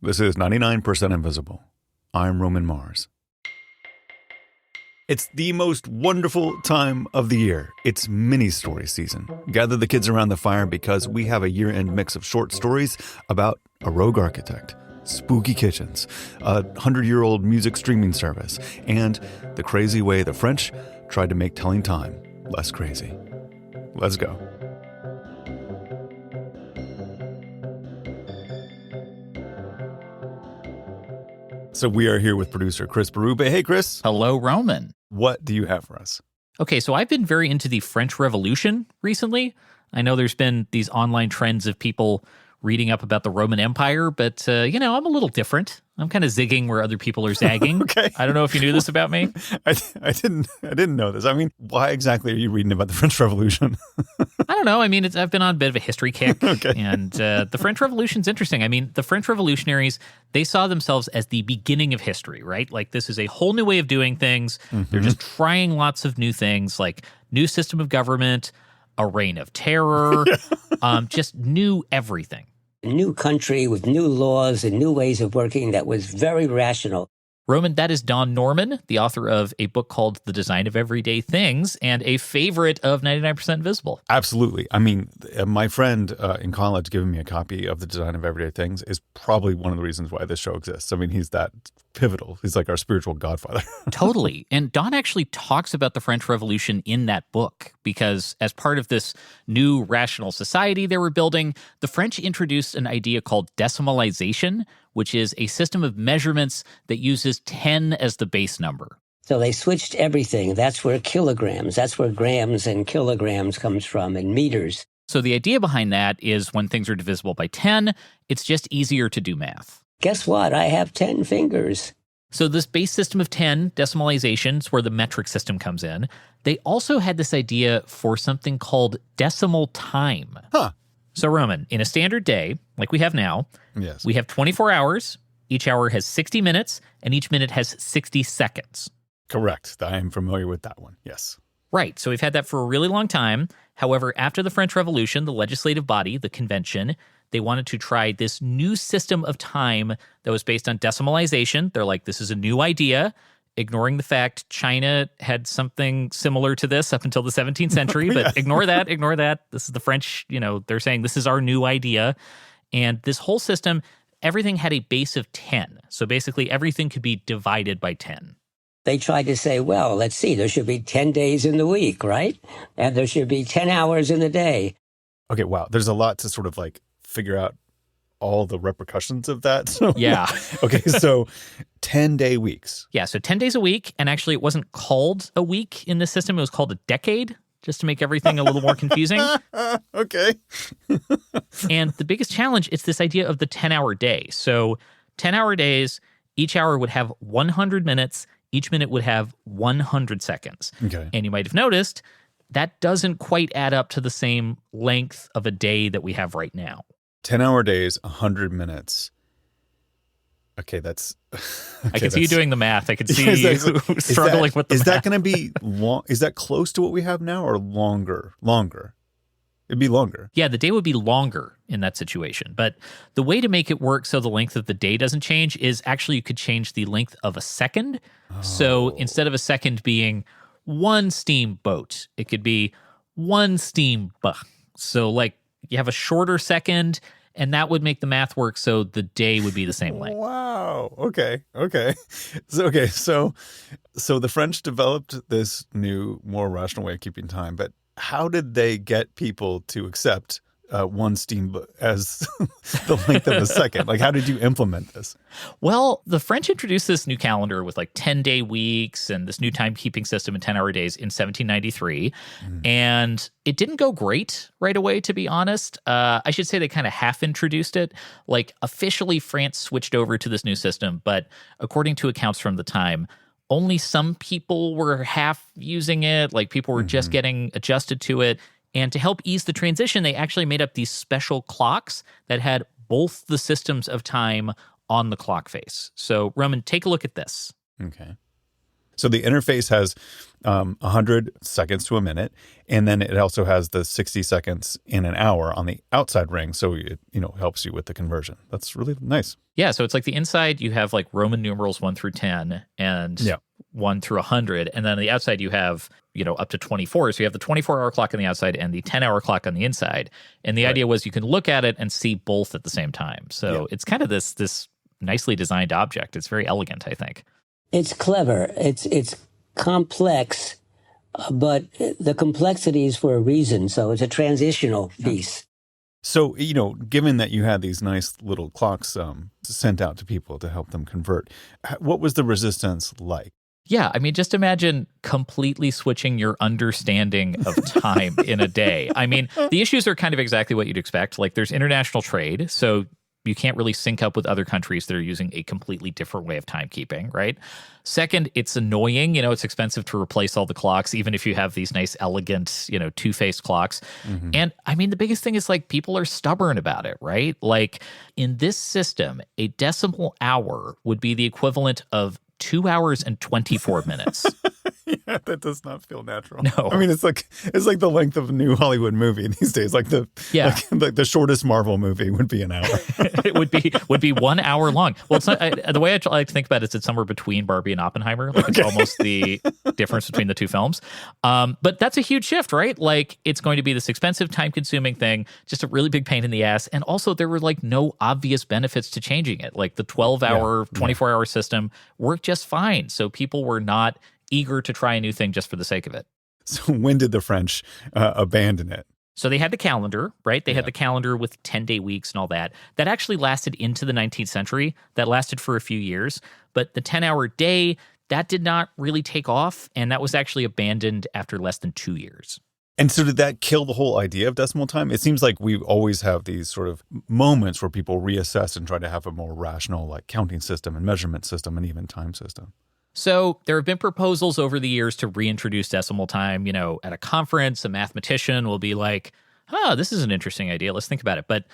This is 99% Invisible. I'm Roman Mars. It's the most wonderful time of the year. It's mini-story season. Gather the kids around the fire because we have a year-end mix of short stories about a rogue architect, spooky kitchens, a 100-year-old music streaming service, and the crazy way the French tried to make telling time less crazy. Let's go. So we are here with producer Chris Berube. Hey, Chris. Hello, Roman. What do you have for us? Okay, so I've been very into the French Revolution recently. I know there's been these online trends of people reading up about the Roman Empire, but, I'm a little different. I'm kind of zigging where other people are zagging. Okay. I don't know if you knew this about me. I didn't know this. I mean, why exactly are you reading about the French Revolution? I don't know. I mean, I've been on a bit of a history kick. Okay. And the French Revolution's interesting. I mean, the French revolutionaries, they saw themselves as the beginning of history, right? Like, this is a whole new way of doing things. Mm-hmm. They're just trying lots of new things, like new system of government, a reign of terror, just new everything. A new country with new laws and new ways of working that was very rational. Roman, that is Don Norman, the author of a book called The Design of Everyday Things and a favorite of 99% Invisible. Absolutely. I mean, my friend in college giving me a copy of The Design of Everyday Things is probably one of the reasons why this show exists. I mean, he's that pivotal. He's like our spiritual godfather. Totally. And Don actually talks about the French Revolution in that book because as part of this new rational society they were building, the French introduced an idea called decimalization, which is a system of measurements that uses 10 as the base number. So they switched everything. That's where that's where grams and kilograms comes from, and meters. So the idea behind that is when things are divisible by 10, it's just easier to do math. Guess what? I have 10 fingers. So this base system of 10, decimalization, is where the metric system comes in. They also had this idea for something called decimal time. Huh. So, Roman, in a standard day, like we have now, yes, we have 24 hours. Each hour has 60 minutes, and each minute has 60 seconds. Correct. I am familiar with that one. Yes. Right. So we've had that for a really long time. However, after the French Revolution, the legislative body, the convention, they wanted to try this new system of time that was based on decimalization. They're like, this is a new idea, ignoring the fact China had something similar to this up until the 17th century. But Yeah. ignore that. This is the French, they're saying this is our new idea. And this whole system, everything had a base of 10. So basically everything could be divided by 10. They tried to say, well, let's see, there should be 10 days in the week, right? And there should be 10 hours in the day. Okay, wow. There's a lot to sort of like figure out all the repercussions of that. So, Yeah. Okay, so 10-day weeks. Yeah, so 10 days a week. And actually, it wasn't called a week in this system. It was called a decade, just to make everything a little more confusing. Okay. And the biggest challenge is this idea of the 10-hour day. So 10-hour days, each hour would have 100 minutes. Each minute would have 100 seconds. Okay. And you might have noticed that doesn't quite add up to the same length of a day that we have right now. 10-hour days, 100 minutes. Okay, that's... Okay, I can see you doing the math. I can see Is you that- struggling with the math. Is that going to be long? Is that close to what we have now or longer? Longer. It'd be longer. Yeah, the day would be longer in that situation. But the way to make it work so the length of the day doesn't change is actually you could change the length of a second. Oh. So instead of a second being one steamboat, it could be one steamboat. So like you have a shorter second, and that would make the math work so the day would be the same length. Wow. Okay. So the French developed this new, more rational way of keeping time, but how did they get people to accept one steamboat as the length of a second? Like, how did you implement this? Well, the French introduced this new calendar with like 10-day weeks and this new timekeeping system in 10-hour days in 1793. And it didn't go great right away, to be honest. I should say they kind of half introduced it. Like, officially, France switched over to this new system. But according to accounts from the time, only some people were half using it. Like, people were just getting adjusted to it. And to help ease the transition, they actually made up these special clocks that had both the systems of time on the clock face. So, Roman, take a look at this. Okay. So the interface has 100 seconds to a minute, and then it also has the 60 seconds in an hour on the outside ring, so it helps you with the conversion. That's really nice. Yeah, so it's like the inside you have like Roman numerals 1 through 10 and 1 through 100, and then on the outside you have up to 24. So you have the 24-hour clock on the outside and the 10-hour clock on the inside. And the idea was you can look at it and see both at the same time. So it's kind of this nicely designed object. It's very elegant, I think. It's clever. It's complex, but the complexity is for a reason. So it's a transitional piece. So, given that you had these nice little clocks sent out to people to help them convert, what was the resistance like? Yeah, I mean, just imagine completely switching your understanding of time in a day. I mean, the issues are kind of exactly what you'd expect. Like, there's international trade, so you can't really sync up with other countries that are using a completely different way of timekeeping, right? Second, it's annoying. It's expensive to replace all the clocks, even if you have these nice, elegant, two-faced clocks. Mm-hmm. And I mean, the biggest thing is like people are stubborn about it, right? Like in this system, a decimal hour would be the equivalent of 2 hours and 24 minutes. Yeah, that does not feel natural. No. I mean, it's like the length of a new Hollywood movie these days. Like the shortest Marvel movie would be an hour. It would be 1 hour long. Well, it's not, the way I like to think about it is it's somewhere between Barbie and Oppenheimer. Like it's almost the difference between the two films. But that's a huge shift, right? Like it's going to be this expensive, time-consuming thing, just a really big pain in the ass. And also there were like no obvious benefits to changing it. Like the 12-hour, 24-hour system worked just fine. So people were not eager to try a new thing just for the sake of it. So when did the French abandon it? So they had the calendar, right? They had the calendar with 10-day weeks and all that. That actually lasted into the 19th century. That lasted for a few years. But the 10-hour day, that did not really take off. And that was actually abandoned after less than 2 years. And so did that kill the whole idea of decimal time? It seems like we always have these sort of moments where people reassess and try to have a more rational like counting system and measurement system and even time system. So there have been proposals over the years to reintroduce decimal time. At a conference, a mathematician will be like, this is an interesting idea. Let's think about it. But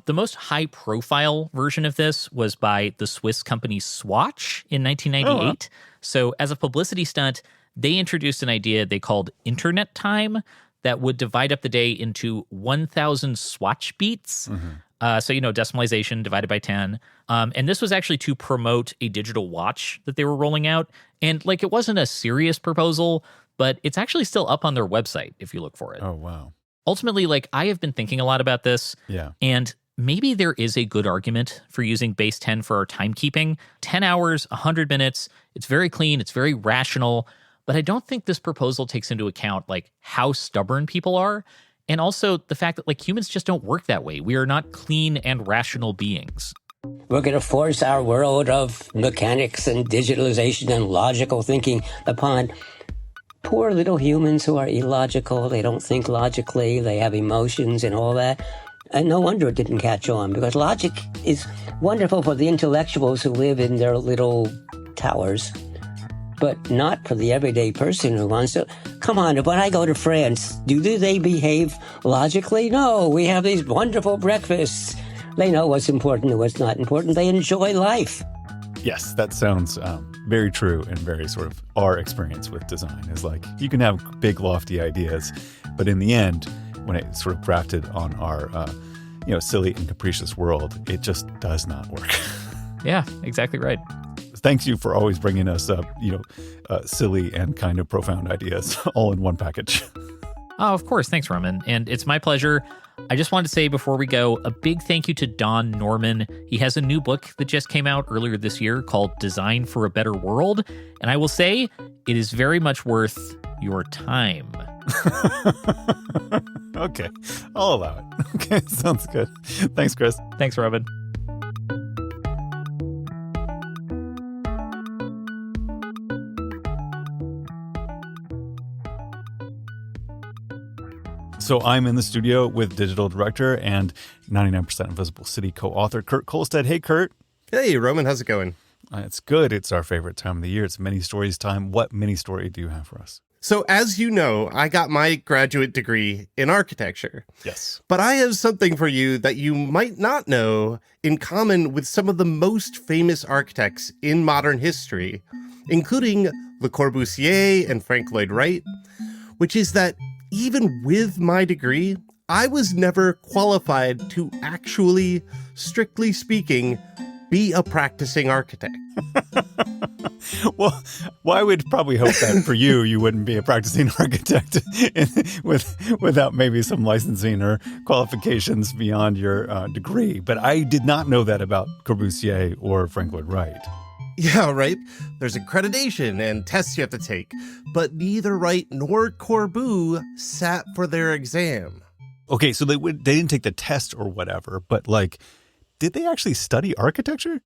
the most high-profile version of this was by the Swiss company Swatch in 1998. Oh, wow. So as a publicity stunt, they introduced an idea they called internet time that would divide up the day into 1,000 Swatch beats. Mm-hmm. So, decimalization divided by 10. And this was actually to promote a digital watch that they were rolling out. And it wasn't a serious proposal, but it's actually still up on their website if you look for it. Oh, wow. Ultimately, I have been thinking a lot about this. Yeah. And maybe there is a good argument for using base 10 for our timekeeping. 10 hours, 100 minutes. It's very clean. It's very rational. But I don't think this proposal takes into account how stubborn people are. And also the fact that humans just don't work that way. We are not clean and rational beings. We're going to force our world of mechanics and digitalization and logical thinking upon poor little humans who are illogical. They don't think logically. They have emotions and all that. And no wonder it didn't catch on, because logic is wonderful for the intellectuals who live in their little towers, but not for the everyday person who wants to. Come on, when I go to France, do they behave logically? No, we have these wonderful breakfasts. They know what's important and what's not important. They enjoy life. Yes, that sounds very true and very sort of our experience with design is you can have big, lofty ideas, but in the end, when it's sort of grafted on our, silly and capricious world, it just does not work. Yeah, exactly right. Thanks you for always bringing us up, silly and kind of profound ideas all in one package. Oh, of course. Thanks, Roman. And it's my pleasure. I just wanted to say before we go, a big thank you to Don Norman. He has a new book that just came out earlier this year called Design for a Better World. And I will say it is very much worth your time. Okay, I'll allow it. Okay, sounds good. Thanks, Chris. Thanks, Roman. So I'm in the studio with digital director and 99% Invisible City co-author Kurt Kolstad. Hey, Kurt. Hey, Roman. How's it going? It's good. It's our favorite time of the year. It's mini stories time. What mini story do you have for us? So as you know, I got my graduate degree in architecture. Yes. But I have something for you that you might not know in common with some of the most famous architects in modern history, including Le Corbusier and Frank Lloyd Wright, which is that even with my degree, I was never qualified to actually, strictly speaking, be a practicing architect. Well, well, I would probably hope that for you wouldn't be a practicing architect without maybe some licensing or qualifications beyond your degree. But I did not know that about Corbusier or Frank Lloyd Wright. Yeah, right. There's accreditation and tests you have to take, but neither Wright nor Corbu sat for their exam. Okay, so they didn't take the test or whatever, but like, did they actually study architecture?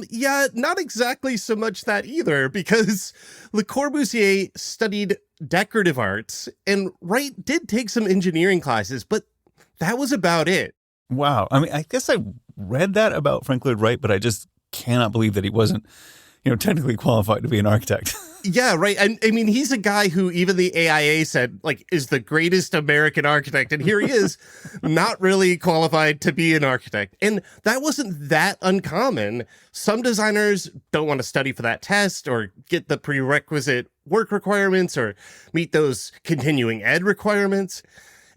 Yeah, not exactly so much that either, because Le Corbusier studied decorative arts, and Wright did take some engineering classes, but that was about it. Wow. I mean, I guess I read that about Frank Lloyd Wright, but I just cannot believe that he wasn't, technically qualified to be an architect. Yeah, right. And I mean, he's a guy who even the AIA said, like, is the greatest American architect. And here he is, not really qualified to be an architect. And that wasn't that uncommon. Some designers don't want to study for that test or get the prerequisite work requirements or meet those continuing ed requirements.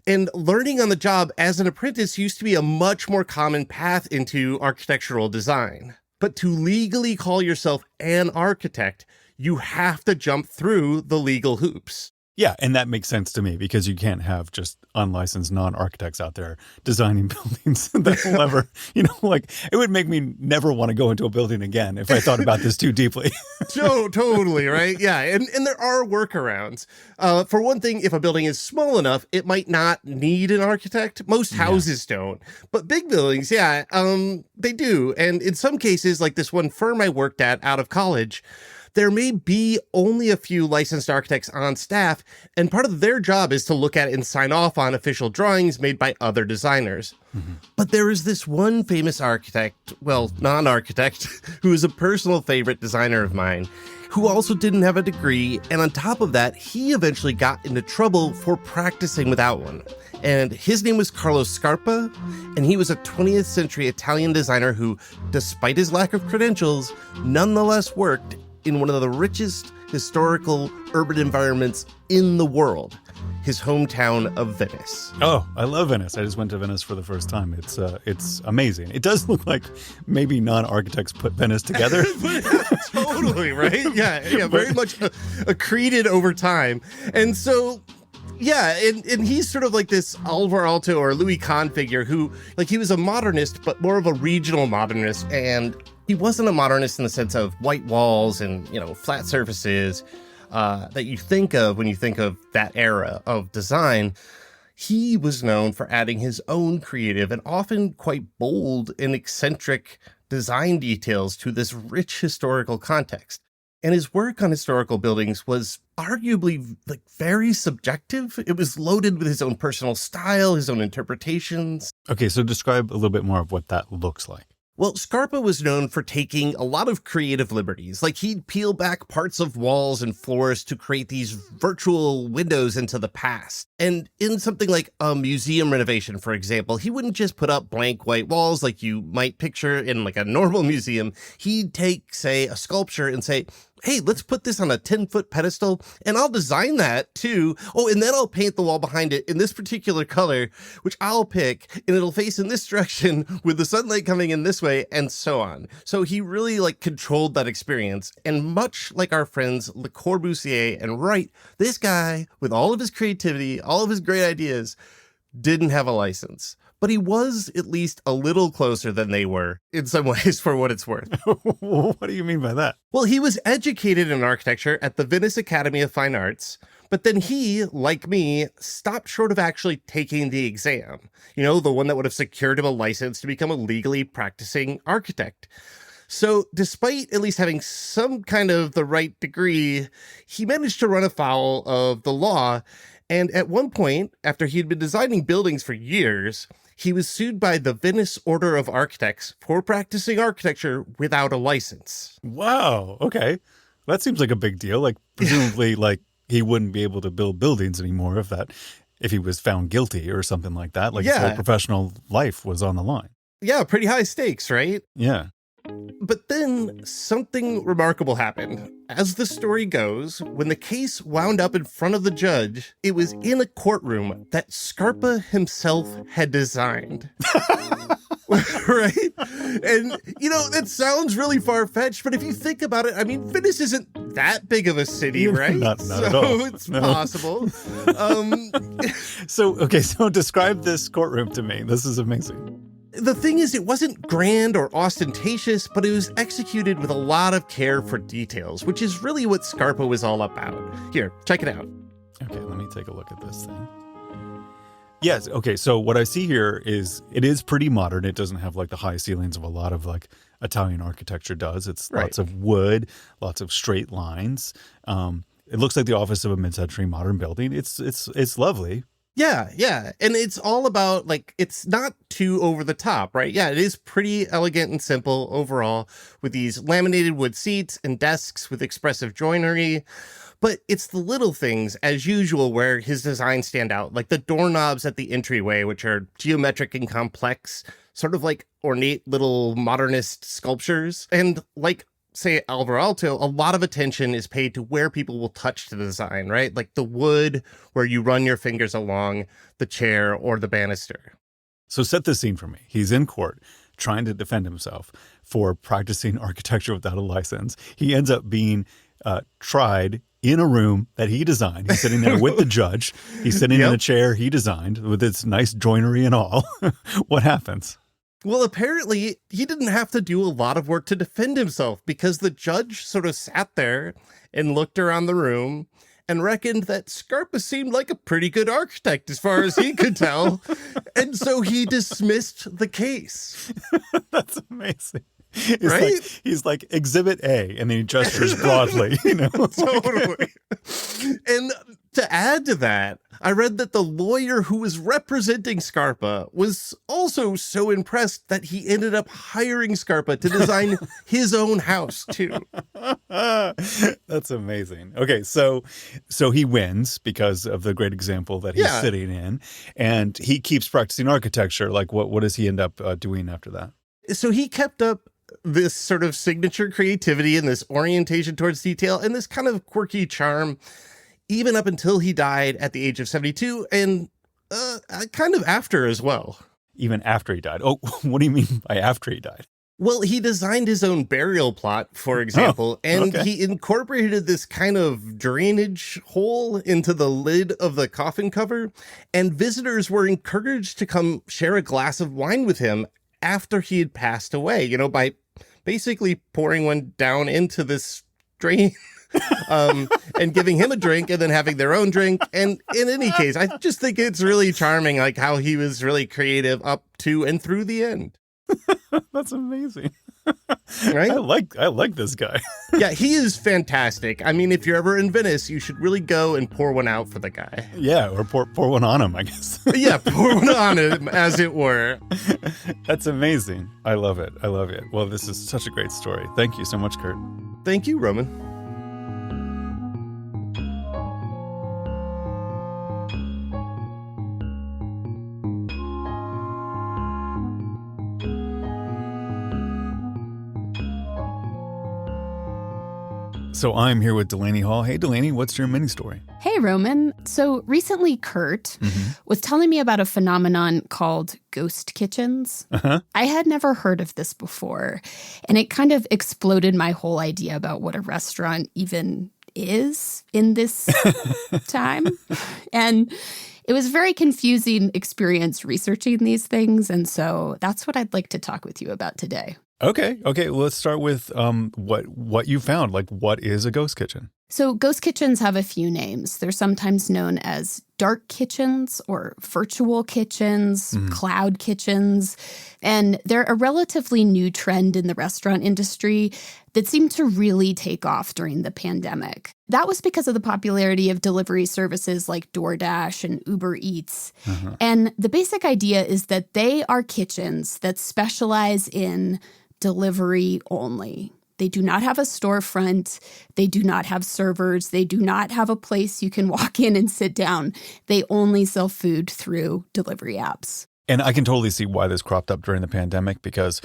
And learning on the job as an apprentice used to be a much more common path into architectural design. But to legally call yourself an architect, you have to jump through the legal hoops. Yeah, and that makes sense to me because you can't have just unlicensed non-architects out there designing buildings that will ever, it would make me never want to go into a building again if I thought about this too deeply. Totally, right? Yeah, and there are workarounds. For one thing, if a building is small enough, it might not need an architect. Most houses don't. But big buildings, they do. And in some cases, like this one firm I worked at out of college, there may be only a few licensed architects on staff, and part of their job is to look at and sign off on official drawings made by other designers. Mm-hmm. But there is this one famous architect, well, non-architect, who is a personal favorite designer of mine, who also didn't have a degree, and on top of that, he eventually got into trouble for practicing without one. And his name was Carlo Scarpa, and he was a 20th century Italian designer who, despite his lack of credentials, nonetheless worked in one of the richest historical urban environments in the world, his hometown of Venice. Oh, I love Venice. I just went to Venice for the first time. It's amazing. It does look like maybe non-architects put Venice together. Totally, right? Yeah, very much accreted over time. And so, yeah, and he's sort of like this Alvar Aalto or Louis Kahn figure who, like, he was a modernist, but more of a regional modernist, and he wasn't a modernist in the sense of white walls and, flat surfaces that you think of when you think of that era of design. He was known for adding his own creative and often quite bold and eccentric design details to this rich historical context. And his work on historical buildings was arguably very subjective. It was loaded with his own personal style, his own interpretations. Okay, so describe a little bit more of what that looks like. Well, Scarpa was known for taking a lot of creative liberties. Like, he'd peel back parts of walls and floors to create these virtual windows into the past. And in something like a museum renovation, for example, he wouldn't just put up blank white walls like you might picture in like a normal museum. He'd take, say, a sculpture and say, hey, let's put this on a 10-foot pedestal, and I'll design that too. Oh, and then I'll paint the wall behind it in this particular color, which I'll pick, and it'll face in this direction with the sunlight coming in this way, and so on. So he really controlled that experience. And much like our friends Le Corbusier and Wright, this guy, with all of his creativity, all of his great ideas, didn't have a license. But he was at least a little closer than they were, in some ways, for what it's worth. What do you mean by that? Well, he was educated in architecture at the Venice Academy of Fine Arts, but then he, like me, stopped short of actually taking the exam. The one that would have secured him a license to become a legally practicing architect. So despite at least having some kind of the right degree, he managed to run afoul of the law. And at one point, after he'd been designing buildings for years, he was sued by the Venice Order of Architects for practicing architecture without a license. Wow. Okay. That seems like a big deal. Presumably, he wouldn't be able to build buildings anymore if he was found guilty or something like that. His whole professional life was on the line. Yeah, pretty high stakes, right? Yeah. But then something remarkable happened. As the story goes, when the case wound up in front of the judge, it was in a courtroom that Scarpa himself had designed. Right? And, that sounds really far-fetched, but if you think about it, I mean, Venice isn't that big of a city, right? Not at all. It's possible. So describe this courtroom to me. This is amazing. The thing is, it wasn't grand or ostentatious, but it was executed with a lot of care for details, which is really what Scarpa was all about. Here, check it out. Okay, let me take a look at this thing. Yes, okay, so what I see here is, it is pretty modern. It doesn't have like the high ceilings of a lot of like Italian architecture does. It's Right. lots of wood, lots of straight lines. It looks like the office of a mid-century modern building. It's lovely. Yeah. And it's all about, like, it's not too over the top, right? Yeah, it is pretty elegant and simple overall, with these laminated wood seats and desks with expressive joinery. But it's the little things, as usual, where his designs stand out, like the doorknobs at the entryway, which are geometric and complex, sort of like ornate little modernist sculptures. And like, say, Alvar Aalto, a lot of attention is paid to where people will touch the design, right? Like the wood where you run your fingers along the chair or the banister. So set the scene for me. He's in court trying to defend himself for practicing architecture without a license. He ends up being tried in a room that he designed. He's sitting there with the judge. He's sitting in a chair he designed with its nice joinery and all. What happens? Well, apparently he didn't have to do a lot of work to defend himself, because the judge sort of sat there and looked around the room and reckoned that Scarpa seemed like a pretty good architect as far as he could tell. And so he dismissed the case. That's amazing. Right? He's like Exhibit A, and then he gestures broadly, Totally. And to add to that, I read that the lawyer who was representing Scarpa was also so impressed that he ended up hiring Scarpa to design his own house too. That's amazing. Okay, so he wins because of the great example that he's sitting in, and he keeps practicing architecture. Like, what does he end up doing after that? So he kept up this sort of signature creativity and this orientation towards detail and this kind of quirky charm, even up until he died at the age of 72, and kind of after as well. Even after he died? Oh, what do you mean by after he died? Well, he designed his own burial plot, for example, and he incorporated this kind of drainage hole into the lid of the coffin cover, and visitors were encouraged to come share a glass of wine with him after he had passed away, by basically pouring one down into this drain and giving him a drink and then having their own drink. And in any case, I just think it's really charming, like how he was really creative up to and through the end. That's amazing. Right? I like this guy. Yeah, he is fantastic. I mean, if you're ever in Venice, you should really go and pour one out for the guy. Yeah, or pour one on him, I guess. Yeah, pour one on him, as it were. That's amazing. I love it. Well, this is such a great story. Thank you so much, Kurt. Thank you, Roman. So I'm here with Delaney Hall. Hey, Delaney, what's your mini story? Hey, Roman. So recently, Kurt was telling me about a phenomenon called ghost kitchens. I had never heard of this before, and it kind of exploded my whole idea about what a restaurant even is in this time. And it was a very confusing experience researching these things, and so that's what I'd like to talk with you about today. Okay. Well, let's start with what you found. Like, what is a ghost kitchen? So ghost kitchens have a few names. They're sometimes known as dark kitchens or virtual kitchens, cloud kitchens. And they're a relatively new trend in the restaurant industry that seemed to really take off during the pandemic. That was because of the popularity of delivery services like DoorDash and Uber Eats. And the basic idea is that they are kitchens that specialize in delivery only. They do not have a storefront. They do not have servers. They do not have a place you can walk in and sit down. They only sell food through delivery apps. And I can totally see why this cropped up during the pandemic, because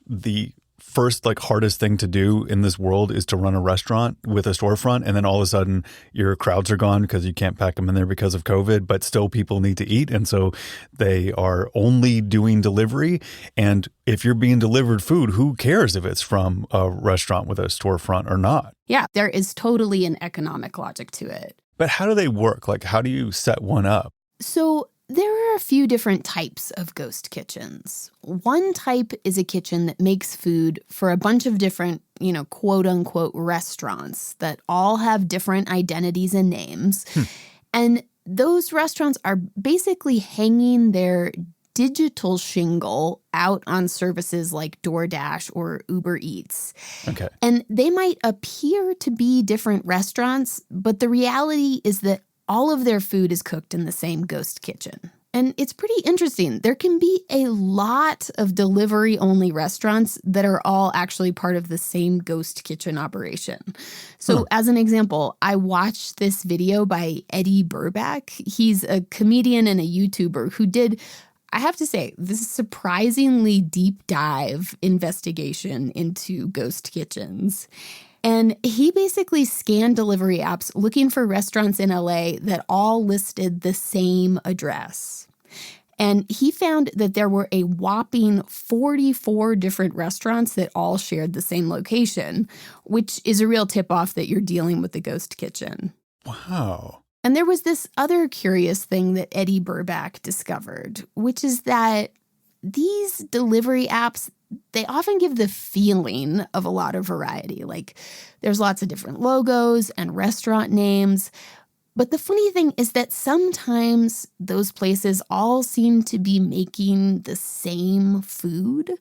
the first like hardest thing to do in this world is to run a restaurant with a storefront, and then all of a sudden your crowds are gone because you can't pack them in there because of COVID, but still people need to eat, and so they are only doing delivery. And if you're being delivered food, who cares if it's from a restaurant with a storefront or not? Yeah, there is totally an economic logic to it. But how do they work? Like, how do you set one up? So there are a few different types of ghost kitchens. One type is a kitchen that makes food for a bunch of different, quote unquote restaurants that all have different identities and names. And those restaurants are basically hanging their digital shingle out on services like DoorDash or Uber Eats. Okay. And they might appear to be different restaurants, but the reality is that all of their food is cooked in the same ghost kitchen. And it's pretty interesting. There can be a lot of delivery-only restaurants that are all actually part of the same ghost kitchen operation. So as an example, I watched this video by Eddie Burback. He's a comedian and a YouTuber who did, I have to say, this surprisingly deep dive investigation into ghost kitchens. And he basically scanned delivery apps looking for restaurants in LA that all listed the same address. And he found that there were a whopping 44 different restaurants that all shared the same location, which is a real tip-off that you're dealing with the ghost kitchen. Wow. And there was this other curious thing that Eddie Burback discovered, which is that these delivery apps, they often give the feeling of a lot of variety. Like there's lots of different logos and restaurant names. But the funny thing is that sometimes those places all seem to be making the same food.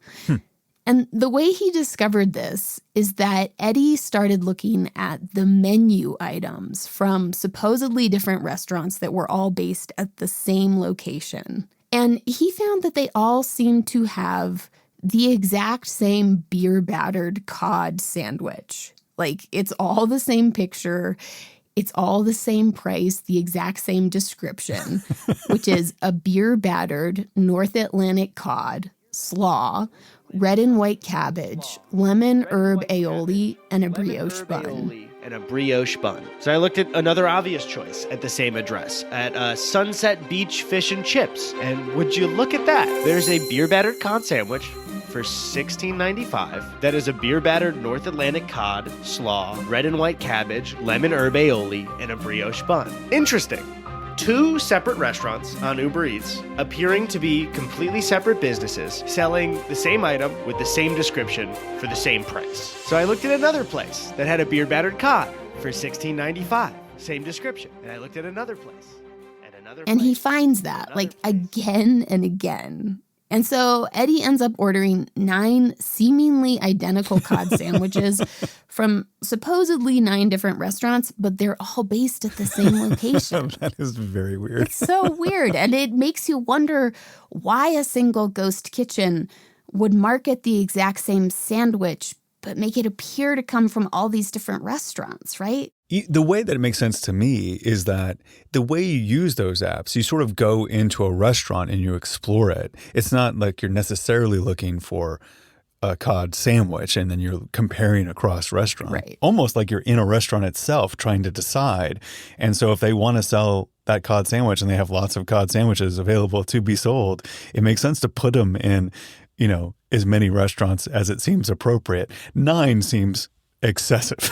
And the way he discovered this is that Eddie started looking at the menu items from supposedly different restaurants that were all based at the same location. And he found that they all seemed to have the exact same beer-battered cod sandwich. Like, it's all the same picture. It's all the same price, the exact same description, which is a beer-battered North Atlantic cod, slaw, red and white cabbage, lemon herb aioli, and a brioche bun. And a brioche bun. So I looked at another obvious choice at the same address, at Sunset Beach Fish and Chips. And would you look at that? There's a beer-battered cod sandwich for $16.95. That is a beer-battered North Atlantic cod, slaw, red and white cabbage, lemon herb aioli, and a brioche bun. Interesting. Two separate restaurants on Uber Eats, appearing to be completely separate businesses, selling the same item with the same description for the same price. So I looked at another place that had a beer-battered cod for $16.95, same description. And I looked at another place and another place. And he finds that, like, again and again. And so Eddie ends up ordering 9 seemingly identical cod sandwiches from supposedly 9 different restaurants, but they're all based at the same location. That is very weird. It's so weird. And it makes you wonder why a single ghost kitchen would market the exact same sandwich, but make it appear to come from all these different restaurants, right? The way that it makes sense to me is that the way you use those apps, you sort of go into a restaurant and you explore it. It's not like you're necessarily looking for a cod sandwich and then you're comparing across restaurants. Right. Almost like you're in a restaurant itself trying to decide. And so if they want to sell that cod sandwich and they have lots of cod sandwiches available to be sold, it makes sense to put them in, as many restaurants as it seems appropriate. 9 seems excessive.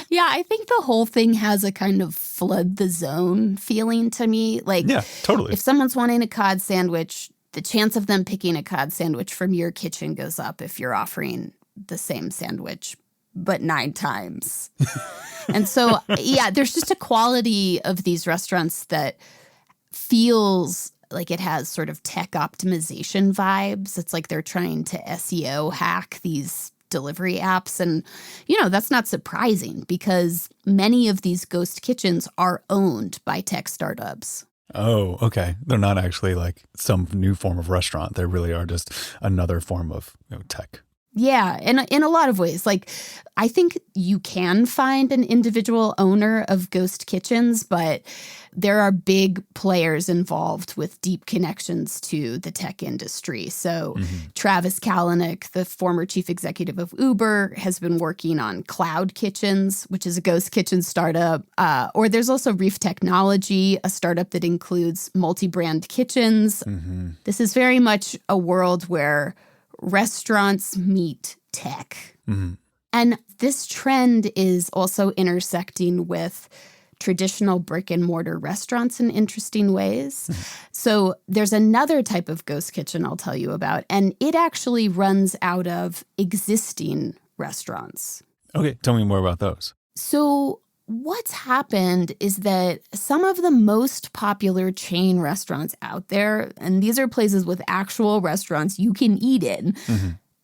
Yeah, I think the whole thing has a kind of flood the zone feeling to me. Like, yeah, totally. If someone's wanting a cod sandwich, the chance of them picking a cod sandwich from your kitchen goes up if you're offering the same sandwich, but 9 times. And so, yeah, there's just a quality of these restaurants that feels like it has sort of tech optimization vibes. It's like they're trying to SEO hack these delivery apps. And, that's not surprising because many of these ghost kitchens are owned by tech startups. Oh, okay. They're not actually like some new form of restaurant. They really are just another form of tech. Yeah, in a lot of ways. Like, I think you can find an individual owner of ghost kitchens, but there are big players involved with deep connections to the tech industry. So Travis Kalanick, the former chief executive of Uber, has been working on Cloud Kitchens, which is a ghost kitchen startup. Or there's also Reef Technology, a startup that includes multi-brand kitchens. This is very much a world where restaurants meet tech. And this trend is also intersecting with traditional brick and mortar restaurants in interesting ways. So there's another type of ghost kitchen I'll tell you about, and it actually runs out of existing restaurants. Okay, tell me more about those. So what's happened is that some of the most popular chain restaurants out there, and these are places with actual restaurants you can eat in,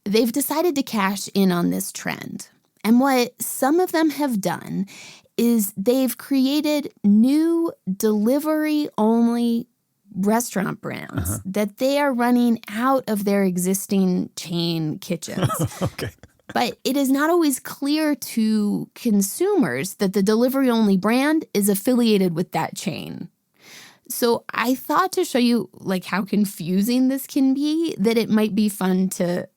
they've decided to cash in on this trend. And what some of them have done is they've created new delivery-only restaurant brands that they are running out of their existing chain kitchens. Okay. But it is not always clear to consumers that the delivery-only brand is affiliated with that chain. So I thought to show you like how confusing this can be, that it might be fun to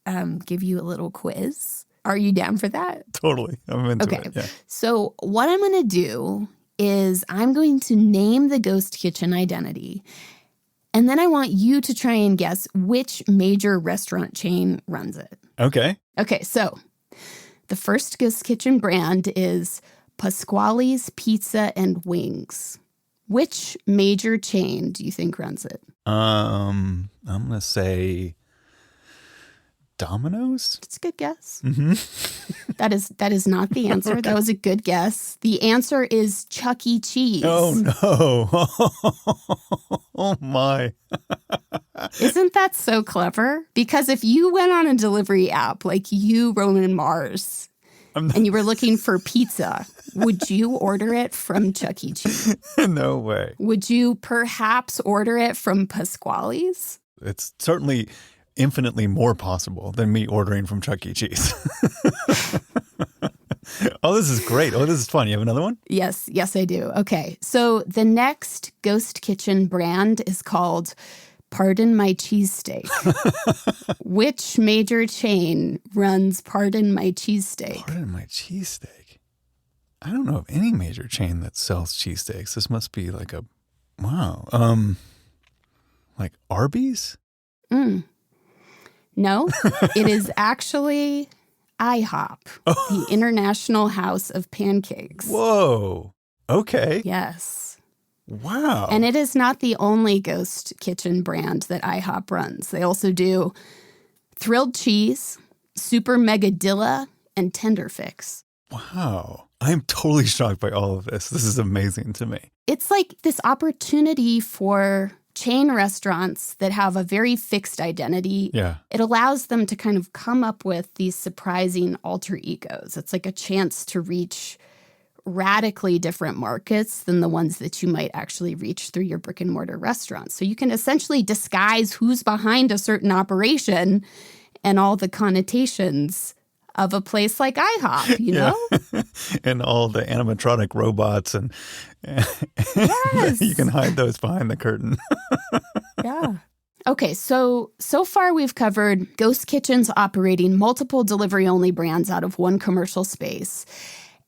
give you a little quiz. Are you down for that? Totally. I'm into it. Yeah. So what I'm going to do is I'm going to name the ghost kitchen identity. And then I want you to try and guess which major restaurant chain runs it. Okay. Okay, so the first ghost kitchen brand is Pasquale's Pizza and Wings. Which major chain do you think runs it? I'm going to say Domino's? It's a good guess. That is not the answer. Okay. That was a good guess. The answer is Chuck E. Cheese. Oh, no. Oh, my. Isn't that so clever? Because if you went on a delivery app like you, Roman Mars, and you were looking for pizza, would you order it from Chuck E. Cheese? No way. Would you perhaps order it from Pasquale's? It's certainly infinitely more possible than me ordering from Chuck E. Cheese. Oh, this is great. Oh, this is fun. You have another one? Yes, I do. Okay, so the next ghost kitchen brand is called Pardon My Cheesesteak. Which major chain runs Pardon My Cheesesteak? Pardon My Cheesesteak? I don't know of any major chain that sells cheesesteaks. This must be like a, wow. Like Arby's? No, it is actually IHOP, the International House of Pancakes. Whoa. Okay. Yes. Wow. And it is not the only ghost kitchen brand that IHOP runs. They also do Thrilled Cheese, Super Megadilla, and Tenderfix. Wow. I am totally shocked by all of this. This is amazing to me. It's like this opportunity for chain restaurants that have a very fixed identity. Yeah. It allows them to kind of come up with these surprising alter egos. It's like a chance to reach radically different markets than the ones that you might actually reach through your brick and mortar restaurant. So you can essentially disguise who's behind a certain operation and all the connotations of a place like IHOP, you know? And all the animatronic robots and Yes. you can hide those behind the curtain. Yeah. Okay, so far we've covered ghost kitchens operating multiple delivery-only brands out of one commercial space.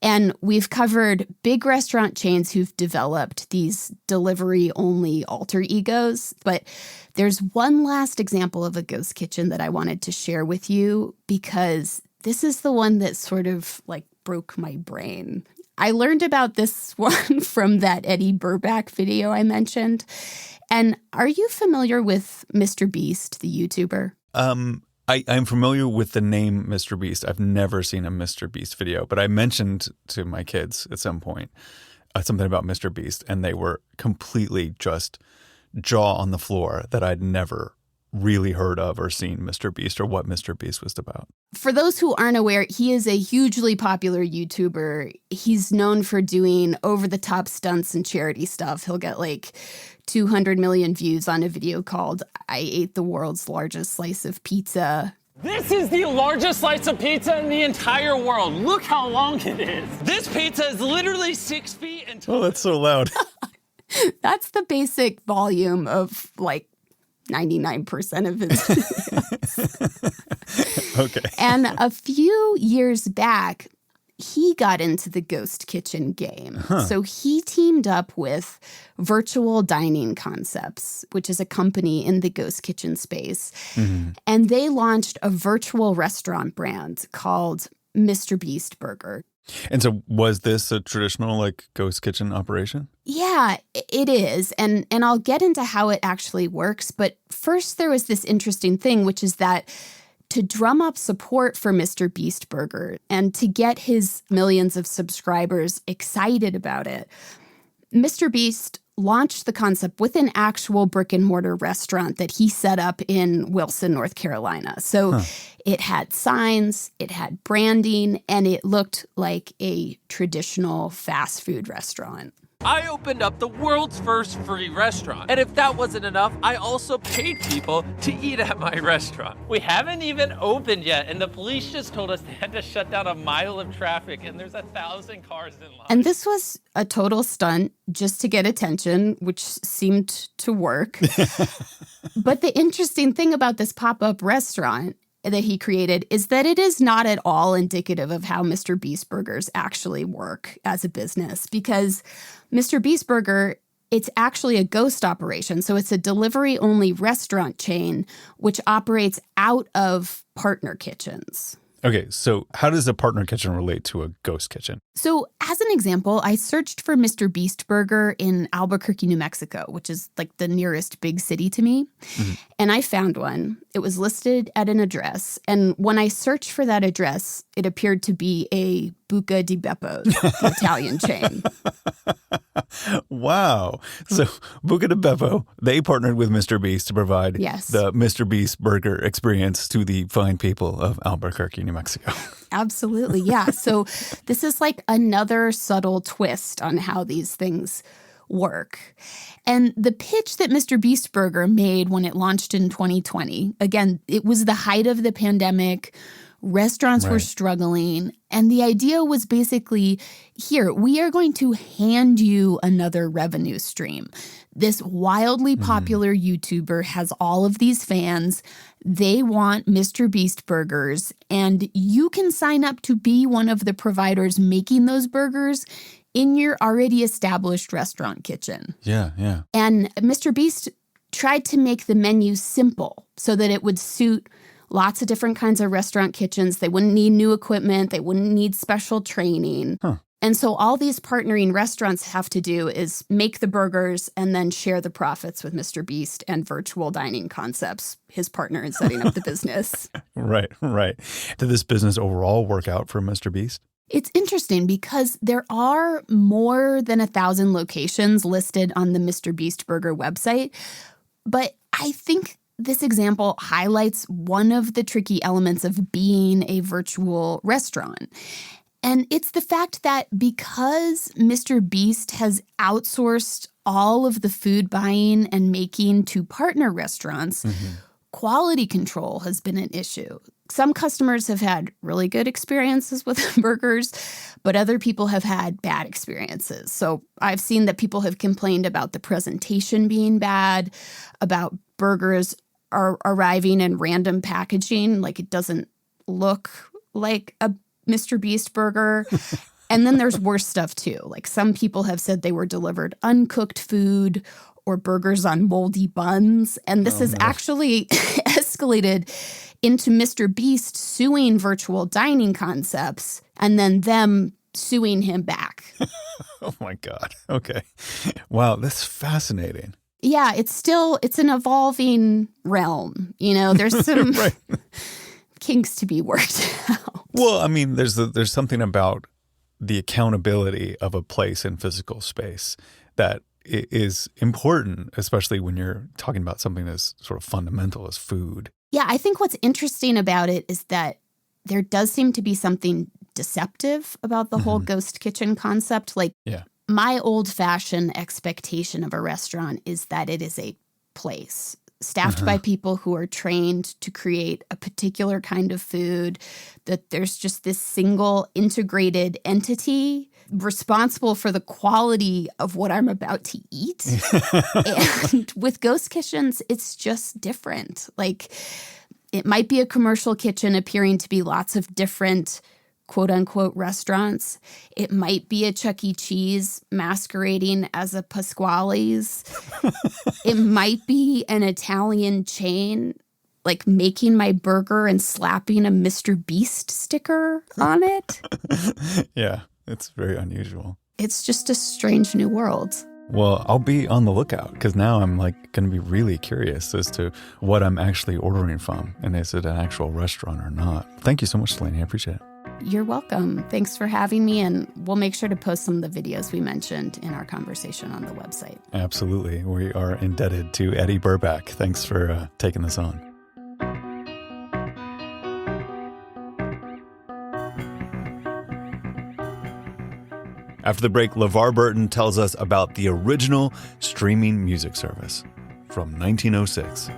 And we've covered big restaurant chains who've developed these delivery-only alter egos. But there's one last example of a ghost kitchen that I wanted to share with you because this is the one that sort of like broke my brain. I learned about this one from that Eddie Burback video I mentioned. And are you familiar with Mr. Beast, the YouTuber? I'm familiar with the name Mr. Beast. I've never seen a Mr. Beast video, but I mentioned to my kids at some point something about Mr. Beast, and they were completely just jaw on the floor that I'd never really heard of or seen Mr. Beast or what Mr. Beast was about. For those who aren't aware, he is a hugely popular YouTuber. He's known for doing over-the-top stunts and charity stuff. He'll get like 200 million views on a video called I Ate the World's Largest Slice of Pizza. This is the largest slice of pizza in the entire world. Look how long it is. This pizza is literally 6 feet and tall. Oh, that's so loud. That's the basic volume of like 99% of his. Okay. And a few years back, he got into the ghost kitchen game. So he teamed up with Virtual Dining Concepts, which is a company in the ghost kitchen space. And they launched a virtual restaurant brand called Mr. Beast Burger. And so was this a traditional like ghost kitchen operation? Yeah, it is. And I'll get into how it actually works. But first, there was this interesting thing, which is that to drum up support for Mr. Beast Burger and to get his millions of subscribers excited about it, Mr. Beast launched the concept with an actual brick and mortar restaurant that he set up in Wilson, North Carolina. So it had signs, it had branding, and it looked like a traditional fast food restaurant. I opened up the world's first free restaurant. And if that wasn't enough, I also paid people to eat at my restaurant. We haven't even opened yet, and the police just told us they had to shut down a mile of traffic, and there's 1,000 cars in line. And this was a total stunt just to get attention, which seemed to work. But the interesting thing about this pop-up restaurant that he created is that it is not at all indicative of how Mr. Beast Burgers actually work as a business, because Mr. Beast Burger, it's actually a ghost operation. So it's a delivery-only restaurant chain which operates out of partner kitchens. Okay, so how does a partner kitchen relate to a ghost kitchen? So as an example, I searched for Mr. Beast Burger in Albuquerque, New Mexico, which is like the nearest big city to me. And I found one. It was listed at an address. And when I searched for that address, it appeared to be a Buca di Beppo, the Italian chain. Wow. So Buca di Beppo, they partnered with Mr. Beast to provide the Mr. Beast Burger experience to the fine people of Albuquerque, New Mexico. Absolutely, yeah. So this is like another subtle twist on how these things work. And the pitch that Mr. Beast Burger made when it launched in 2020, again, it was the height of the pandemic. Restaurants were struggling. And the idea was basically, here, we are going to hand you another revenue stream. This wildly popular YouTuber has all of these fans. They want Mr. Beast burgers, and you can sign up to be one of the providers making those burgers in your already established restaurant kitchen. Yeah, yeah. And Mr. Beast tried to make the menu simple so that it would suit lots of different kinds of restaurant kitchens. They wouldn't need new equipment. They wouldn't need special training. And so all these partnering restaurants have to do is make the burgers and then share the profits with Mr. Beast and Virtual Dining Concepts, his partner in setting up the business. Right. Did this business overall work out for Mr. Beast? It's interesting because there are more than 1,000 locations listed on the Mr. Beast Burger website. But I think this example highlights one of the tricky elements of being a virtual restaurant. And it's the fact that because Mr. Beast has outsourced all of the food buying and making to partner restaurants, quality control has been an issue. Some customers have had really good experiences with burgers, but other people have had bad experiences. So I've seen that people have complained about the presentation being bad, about burgers are arriving in random packaging, like it doesn't look like a Mr. Beast burger. And then there's worse stuff too. Like some people have said they were delivered uncooked food or burgers on moldy buns. And this has actually escalated into Mr. Beast suing Virtual Dining Concepts and then them suing him back. Oh my God. Okay. Wow, that's fascinating. Yeah, it's an evolving realm. You know, there's some kinks to be worked out. Well, I mean, there's something about the accountability of a place in physical space that is important, especially when you're talking about something as sort of fundamental as food. Yeah, I think what's interesting about it is that there does seem to be something deceptive about the whole ghost kitchen concept. Like, my old-fashioned expectation of a restaurant is that it is a place. staffed by people who are trained to create a particular kind of food, that there's just this single integrated entity responsible for the quality of what I'm about to eat. And with ghost kitchens, it's just different. Like, it might be a commercial kitchen appearing to be lots of different quote unquote restaurants. It might be a Chuck E. Cheese masquerading as a Pasquale's. It might be an Italian chain, like making my burger and slapping a Mr. Beast sticker on it. Yeah, it's very unusual. It's just a strange new world. Well, I'll be on the lookout because now I'm like going to be really curious as to what I'm actually ordering from and is it an actual restaurant or not. Thank you so much, Delaney. I appreciate it. You're welcome. Thanks for having me, and we'll make sure to post some of the videos we mentioned in our conversation on the website. Absolutely. We are indebted to Eddie Burback. Thanks for taking this on. After the break, LeVar Burton tells us about the original streaming music service from 1906.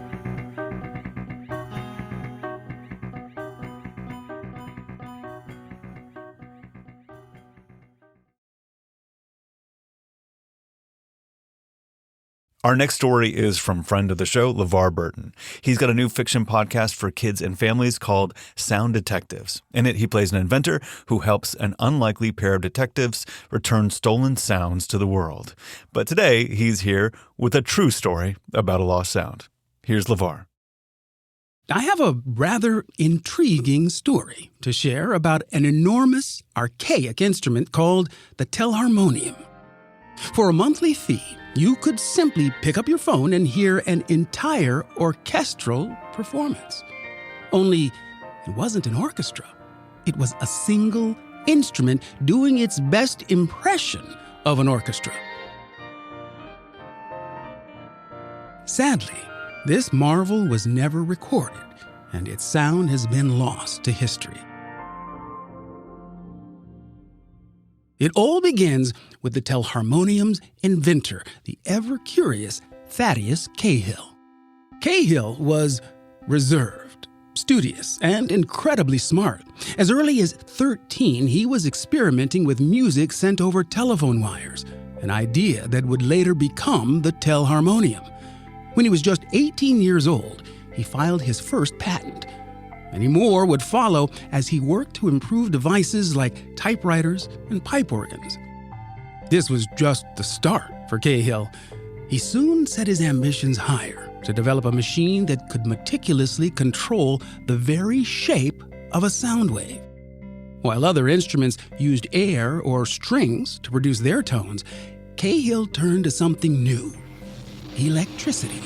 Our next story is from friend of the show, LeVar Burton. He's got a new fiction podcast for kids and families called Sound Detectives. In it, he plays an inventor who helps an unlikely pair of detectives return stolen sounds to the world. But today, he's here with a true story about a lost sound. Here's LeVar. I have a rather intriguing story to share about an enormous, archaic instrument called the telharmonium. For a monthly fee, you could simply pick up your phone and hear an entire orchestral performance. Only it wasn't an orchestra. It was a single instrument doing its best impression of an orchestra. Sadly, this marvel was never recorded, and its sound has been lost to history. It all begins with the telharmonium's inventor, the ever-curious Thaddeus Cahill. Cahill was reserved, studious, and incredibly smart. As early as 13, he was experimenting with music sent over telephone wires, an idea that would later become the telharmonium. When he was just 18 years old, he filed his first patent. Many more would follow as he worked to improve devices like typewriters and pipe organs. This was just the start for Cahill. He soon set his ambitions higher to develop a machine that could meticulously control the very shape of a sound wave. While other instruments used air or strings to produce their tones, Cahill turned to something new: electricity.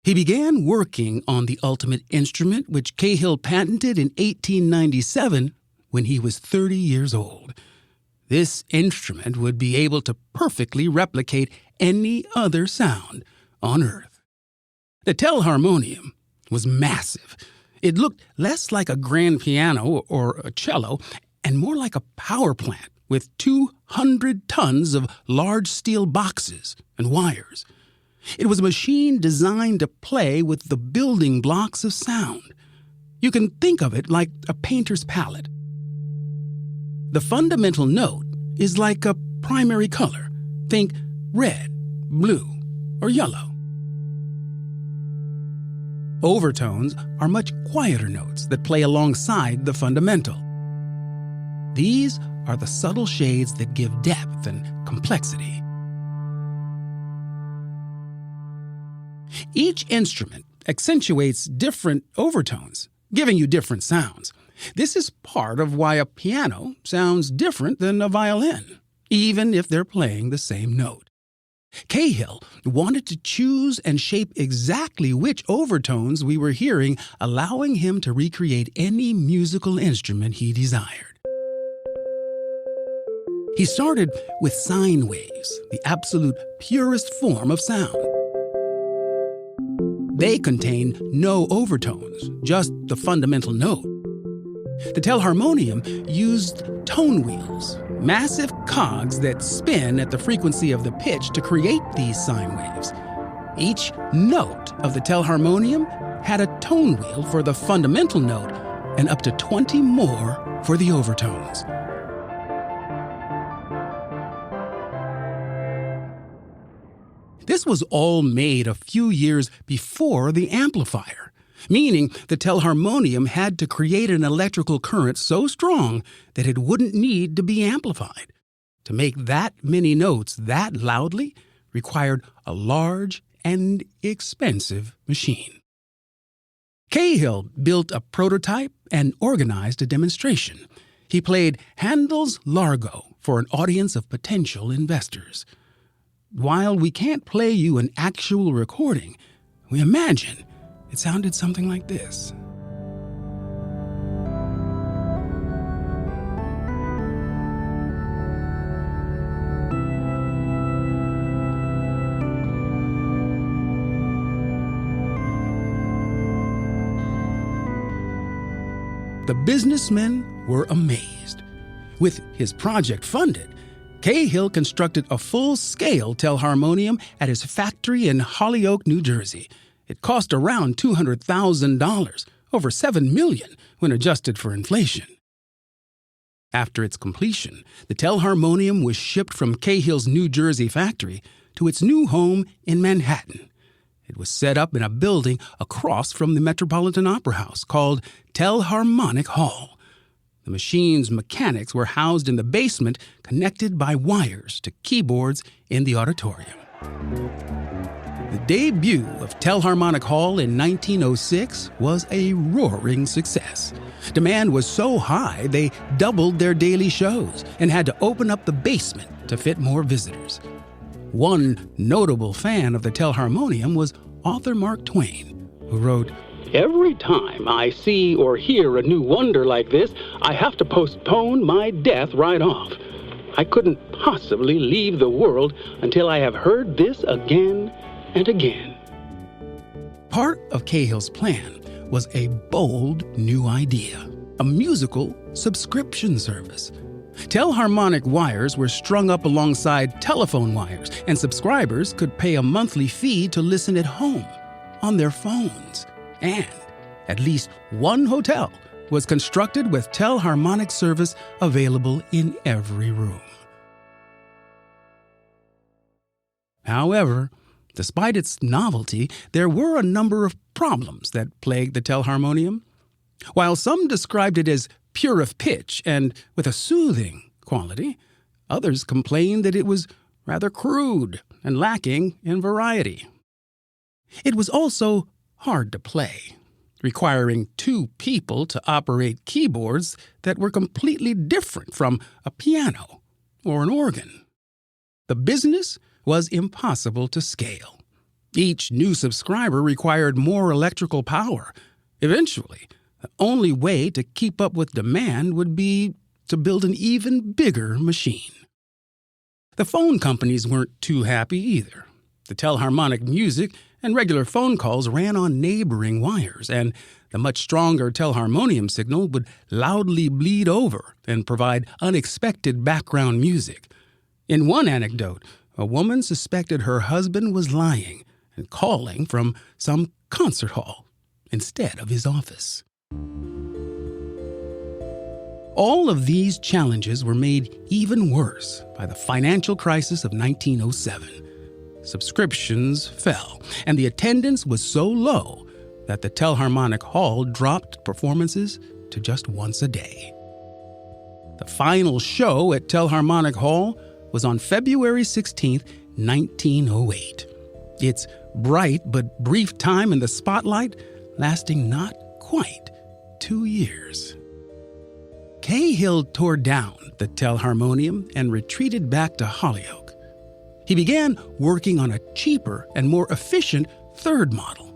He began working on the ultimate instrument, which Cahill patented in 1897 when he was 30 years old. This instrument would be able to perfectly replicate any other sound on Earth. The telharmonium was massive. It looked less like a grand piano or a cello and more like a power plant with 200 tons of large steel boxes and wires. It was a machine designed to play with the building blocks of sound. You can think of it like a painter's palette. The fundamental note is like a primary color. Think red, blue, or yellow. Overtones are much quieter notes that play alongside the fundamental. These are the subtle shades that give depth and complexity. Each instrument accentuates different overtones, giving you different sounds. This is part of why a piano sounds different than a violin, even if they're playing the same note. Cahill wanted to choose and shape exactly which overtones we were hearing, allowing him to recreate any musical instrument he desired. He started with sine waves, the absolute purest form of sound. They contain no overtones, just the fundamental note. The telharmonium used tone wheels, massive cogs that spin at the frequency of the pitch to create these sine waves. Each note of the telharmonium had a tone wheel for the fundamental note and up to 20 more for the overtones. This was all made a few years before the amplifier, meaning the telharmonium had to create an electrical current so strong that it wouldn't need to be amplified. To make that many notes that loudly required a large and expensive machine. Cahill built a prototype and organized a demonstration. He played Handel's Largo for an audience of potential investors. While we can't play you an actual recording, we imagine it sounded something like this. The businessmen were amazed. With his project funded, Cahill constructed a full-scale telharmonium at his factory in Holyoke, New Jersey. It cost around $200,000, over $7 million when adjusted for inflation. After its completion, the telharmonium was shipped from Cahill's New Jersey factory to its new home in Manhattan. It was set up in a building across from the Metropolitan Opera House called Telharmonic Hall. The machine's mechanics were housed in the basement, connected by wires to keyboards in the auditorium. The debut of Telharmonic Hall in 1906 was a roaring success. Demand was so high they doubled their daily shows and had to open up the basement to fit more visitors. One notable fan of the telharmonium was author Mark Twain, who wrote, "Every time I see or hear a new wonder like this, I have to postpone my death right off. I couldn't possibly leave the world until I have heard this again and again." Part of Cahill's plan was a bold new idea, a musical subscription service. Telharmonic wires were strung up alongside telephone wires, and subscribers could pay a monthly fee to listen at home, on their phones. And at least one hotel was constructed with telharmonic service available in every room. However, despite its novelty, there were a number of problems that plagued the telharmonium. While some described it as pure of pitch and with a soothing quality, others complained that it was rather crude and lacking in variety. It was also hard to play, requiring two people to operate keyboards that were completely different from a piano or an organ. The business was impossible to scale. Each new subscriber required more electrical power. Eventually, the only way to keep up with demand would be to build an even bigger machine. The phone companies weren't too happy either. The telharmonic music and regular phone calls ran on neighboring wires, and the much stronger telharmonium signal would loudly bleed over and provide unexpected background music. In one anecdote, a woman suspected her husband was lying and calling from some concert hall instead of his office. All of these challenges were made even worse by the financial crisis of 1907. Subscriptions fell, and the attendance was so low that the Telharmonic Hall dropped performances to just once a day. The final show at Telharmonic Hall was on February 16, 1908. Its bright but brief time in the spotlight lasting not quite 2 years. Cahill tore down the telharmonium and retreated back to Holyoke. He began working on a cheaper and more efficient third model.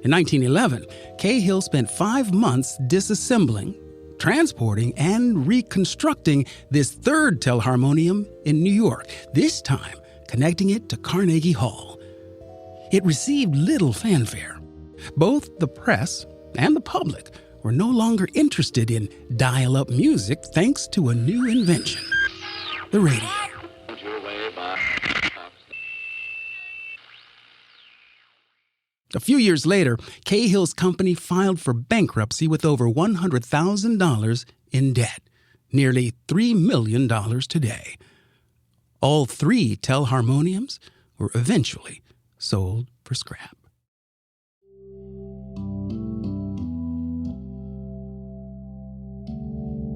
In 1911, Cahill spent 5 months disassembling, transporting, and reconstructing this third telharmonium in New York, this time connecting it to Carnegie Hall. It received little fanfare. Both the press and the public were no longer interested in dial-up music thanks to a new invention, the radio. A few years later, Cahill's company filed for bankruptcy with over $100,000 in debt, nearly $3 million today. All 3 telharmoniums were eventually sold for scrap.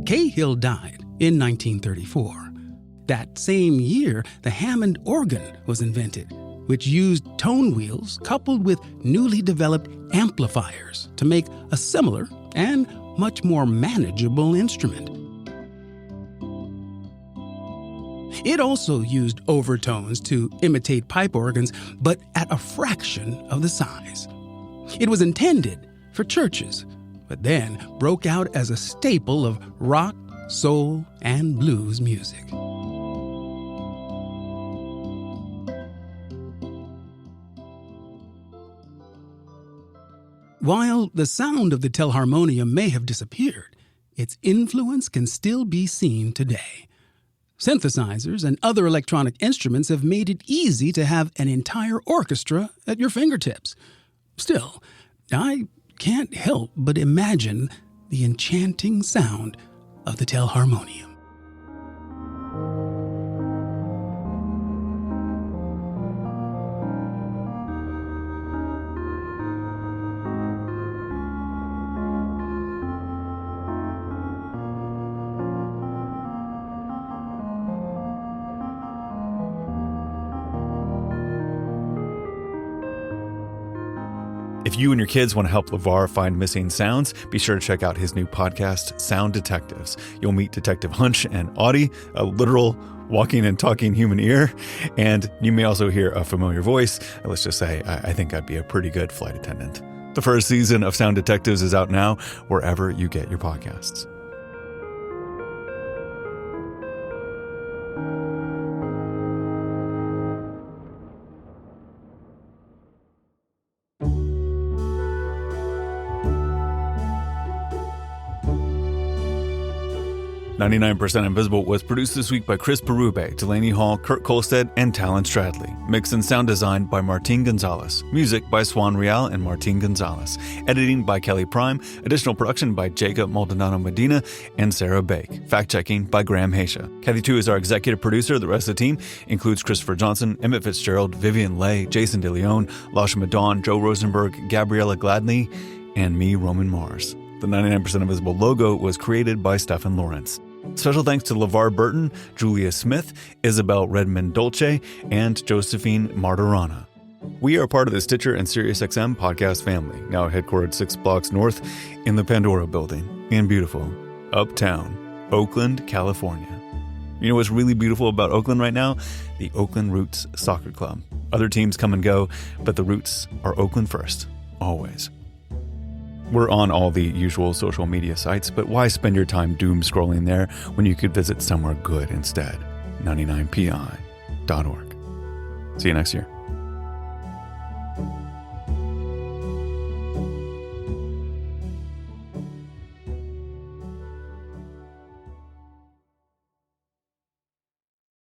Cahill died in 1934. That same year, the Hammond organ was invented, which used tone wheels coupled with newly developed amplifiers to make a similar and much more manageable instrument. It also used overtones to imitate pipe organs, but at a fraction of the size. It was intended for churches, but then broke out as a staple of rock, soul, and blues music. While the sound of the telharmonium may have disappeared, its influence can still be seen today. Synthesizers and other electronic instruments have made it easy to have an entire orchestra at your fingertips. Still, I can't help but imagine the enchanting sound of the telharmonium. If you and your kids want to help LeVar find missing sounds, be sure to check out his new podcast, Sound Detectives. You'll meet Detective Hunch and Audie, a literal walking and talking human ear, and you may also hear a familiar voice. Let's just say, I think I'd be a pretty good flight attendant. The first season of Sound Detectives is out now, wherever you get your podcasts. "99% Invisible" was produced this week by Chris Berube, Delaney Hall, Kurt Kolstad, and Talon Stradley. Mix and sound design by Martin Gonzalez. Music by Swan Real and Martin Gonzalez. Editing by Kelly Prime. Additional production by Jacob Maldonado Medina and Sarah Bake. Fact-checking by Graham Haisha. Kathy Tu is our executive producer. The rest of the team includes Christopher Johnson, Emmett Fitzgerald, Vivian Leigh, Jason DeLeon, Lasha Madon, Joe Rosenberg, Gabriella Gladney, and me, Roman Mars. The 99% Invisible logo was created by Stephen Lawrence. Special thanks to LeVar Burton, Julia Smith, Isabel Redmond Dolce, and Josephine Martirana. We are part of the Stitcher and SiriusXM podcast family, now headquartered 6 blocks north in the Pandora building in beautiful uptown Oakland, California. You know what's really beautiful about Oakland right now? The Oakland Roots Soccer Club. Other teams come and go, but the Roots are Oakland first, always. We're on all the usual social media sites, but why spend your time doom scrolling there when you could visit somewhere good instead? 99pi.org. See you next year.